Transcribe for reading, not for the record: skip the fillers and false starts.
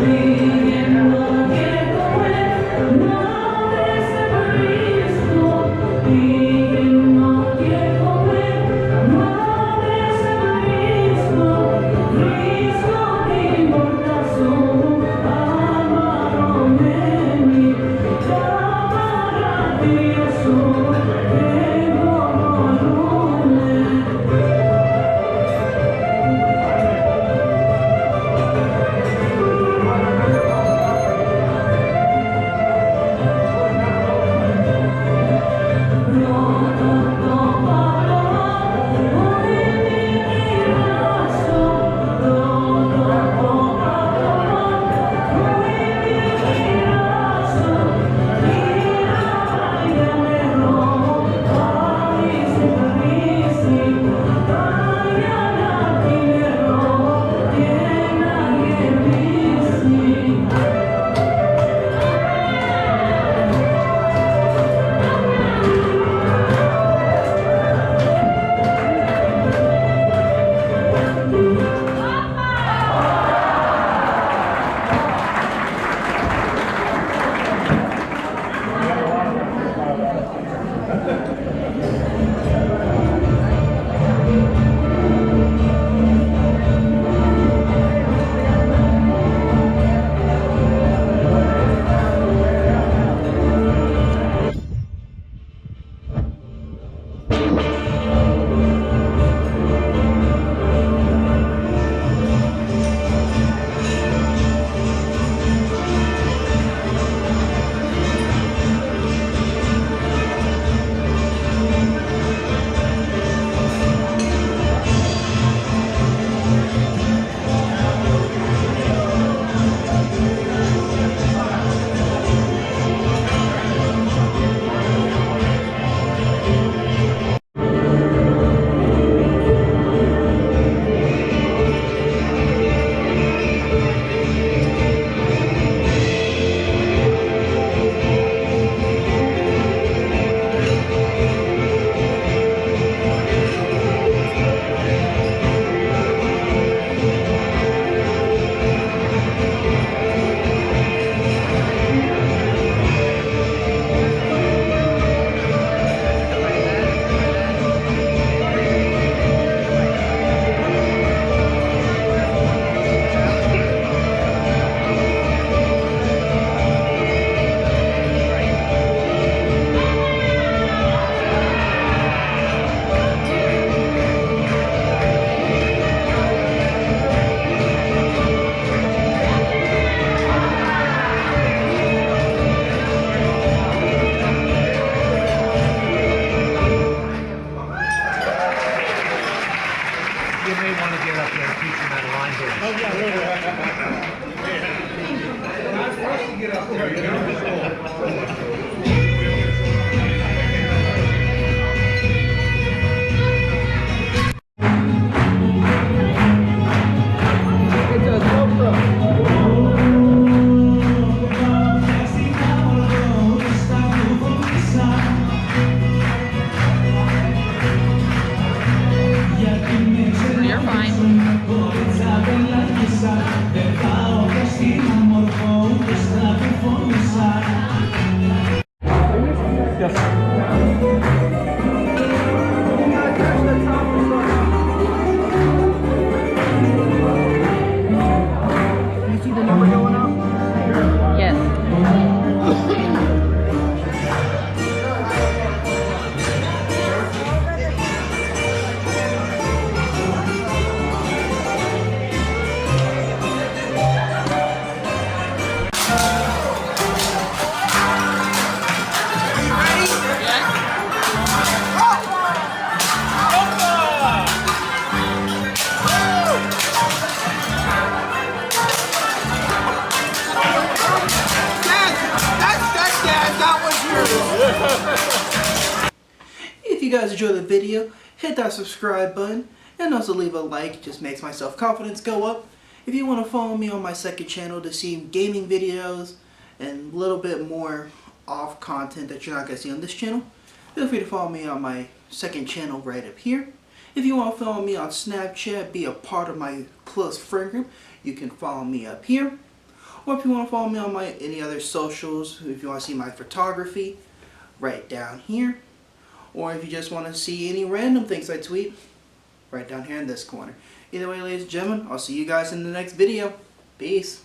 We You're fine. You see the number going up? Yes. If you guys enjoyed the video, hit that subscribe button and also leave a like. It just makes my self-confidence go up. If you want to follow me on my second channel to see gaming videos and a little bit more off content that you're not going to see on this channel, feel free to follow me on my second channel right up here. If you want to follow me on Snapchat, be a part of my close friend group, you can follow me up here. Or if you want to follow me on my any other socials, if you want to see my photography, right down here. Or if you just want to see any random things I tweet, right down here in this corner. Either way, ladies and gentlemen, I'll see you guys in the next video. Peace.